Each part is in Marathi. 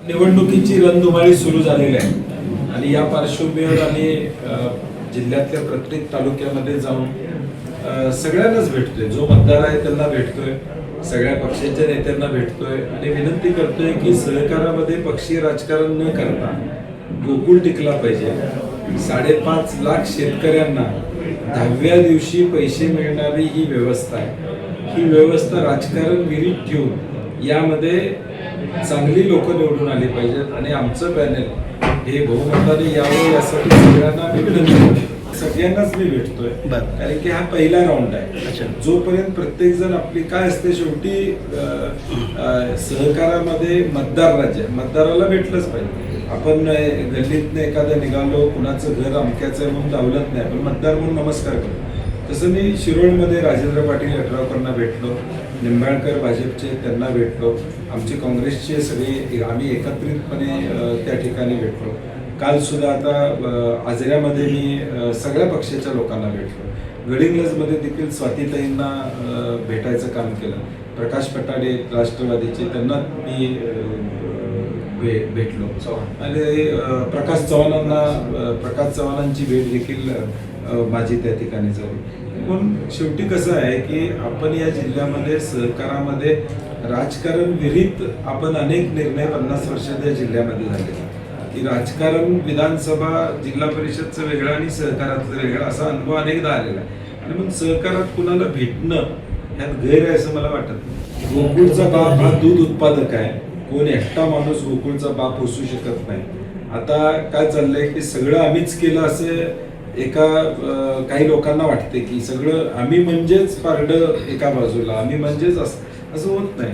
निवडणुकीची रणधुमाळी सुरू झालेली आहे आणि या पार्श्वभूमीवर आम्ही जिल्ह्यातल्या प्रत्येक तालुक्यामध्ये जाऊन सगळ्यांनाच भेटतोय. जो मतदार आहे त्यांना भेटतोय, सगळ्या पक्षाच्या नेत्यांना भेटतोय आणि विनंती करतोय की सहकारामध्ये पक्षीय राजकारण न करता गोकुळ टिकला पाहिजे. 5.5 लाख शेतकऱ्यांना 10व्या दिवशी पैसे मिळणारी ही व्यवस्था आहे. ही व्यवस्था राजकारण विरीत ठेवून यामध्ये चांगली लोक निवडून आली पाहिजेत आणि आमचं पॅनेल हे बहुमताने यावं यासाठी सगळ्यांना मी विनंती करतो. सगळ्यांनाच मी भेटतोय कारण की हा पहिला राऊंड आहे. जोपर्यंत प्रत्येक जण आपली काय असते शेवटी सहकारामध्ये मतदार राज्य मतदाराला भेटलंच पाहिजे. आपण गल्लीतनं एखादं निघालो, कुणाचं घर अमक्याचं आहे म्हणून धावलत नाही, आपण मतदार म्हणून नमस्कार करतो. तसं मी शिरोळमध्ये राजेंद्र पाटील यड्रावकरांना भेटलो, निंबाळकर भाजपचे त्यांना भेटलो, आमचे काँग्रेसचे सगळे आम्ही एकत्रितपणे त्या ठिकाणी भेटलो. काल सुद्धा आता आजऱ्यामध्ये मी सगळ्या पक्षाच्या लोकांना भेटलो. गडिंग्लजमध्ये देखील स्वातीताईंना भेटायचं काम केलं. प्रकाश पटाडे राष्ट्रवादीचे त्यांना मी भेटलो आणि प्रकाश चव्हाणांची भेट देखील माझी त्या ठिकाणी झाली. पण शेवटी कसं आहे की आपण या जिल्ह्यामध्ये सहकारामध्ये राजकारण विरहित आपण अनेक निर्णय 50 वर्षात या जिल्ह्यामध्ये झाले की राजकारण विधानसभा जिल्हा परिषदचं वेगळं आणि सहकारातलं वेगळं असा अनुभव अनेकदा आलेला आहे. आणि मग सहकारात कुणाला भेटणं ह्यात गैर आहे असं मला वाटत नाही. गोकुळचा बाप हा दूध उत्पादक आहे. कोण एकटा माणूस गोकुळचा बाप असू शकत नाही. आता काय चाललंय की सगळं आम्हीच केलं असं काही लोकांना वाटते की सगळं आम्ही म्हणजेच पारडं एका बाजूला, आम्ही म्हणजेच असं होत नाही.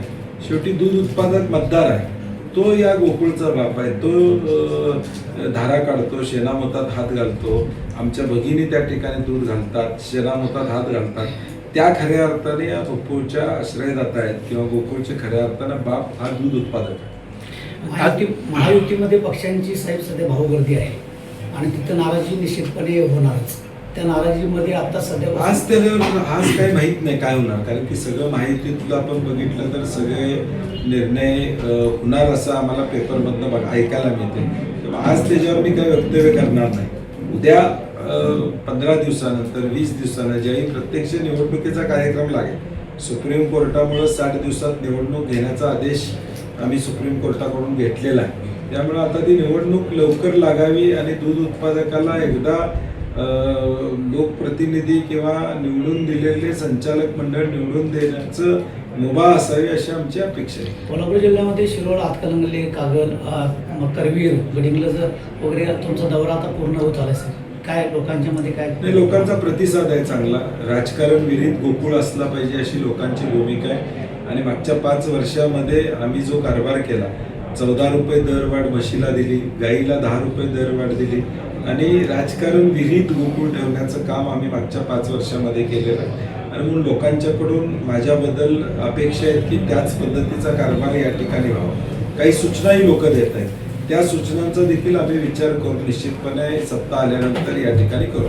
शेवटी दूध उत्पादक मतदार आहे, तो या गोकुळचा बाप आहे. तो धारा काढतो, शेणामोतात हात घालतो. आमच्या भगिनी त्या ठिकाणी दूध घालतात, शेणामोतात हात घालतात. त्या खऱ्या अर्थाने या गोकुळच्या आश्रयदाता आहेत किंवा गोकुळचे खऱ्या अर्थाने बाप हा दूध उत्पादक आहे. महायुतीमध्ये पक्षांची साहेब सध्या भाऊगर्दी आहे आणि तिथं नाराजी निश्चितपणे होणारच. त्या नाराजीमध्ये आता सध्या आज काही माहित नाही काय होणार, कारण की सगळं माहितीतलं आपण बघितलं तर सगळे निर्णय होणार असं आम्हाला पेपरमधनं ऐकायला मिळते. आज त्याच्यावर मी काही वक्तव्य करणार नाही. उद्या 15 दिवसानंतर 20 दिवसानं ज्यावेळी प्रत्यक्ष निवडणुकीचा कार्यक्रम लागेल, सुप्रीम कोर्टामुळे 60 दिवसात निवडणूक घेण्याचा आदेश आम्ही सुप्रीम कोर्टाकडून घेतलेला आहे. त्यामुळे आता ती निवडणूक लवकर लागावी आणि दूध उत्पादकाला एकदा लोकप्रतिनिधी किंवा निवडून दिलेले संचालक मंडळ निवडून देण्याचं मुभा असावी अशी आमची अपेक्षा आहे. कोल्हापूर जिल्ह्यामध्ये शिरोळ, हातकणंगले, कागल, करवीर, गडिंग्लज वगैरे तुमचा दौरा आता पूर्ण होत आला असेल. काय लोकांच्या मध्ये काय नाही, लोकांचा प्रतिसाद आहे चांगला. राजकारण विरहित गोकुळ असला पाहिजे अशी लोकांची भूमिका आहे. आणि मागच्या 5 वर्षामध्ये आम्ही जो कारभार केला, 14 रुपये दरवाढ म्हशीला दिली, गाईला 10 रुपये दरवाढ दिली आणि राजकारण विरहित गोकुळ ठेवण्याचं काम आम्ही मागच्या 5 वर्षामध्ये केलेलं आहे. आणि म्हणून लोकांच्याकडून माझ्याबद्दल अपेक्षा आहेत की त्याच पद्धतीचा कारभार या ठिकाणी व्हावा. काही सूचनाही लोक देत आहेत, त्या सूचनांचा देखील आम्ही विचार करून निश्चितपणे सत्ता आल्यानंतर या ठिकाणी करू.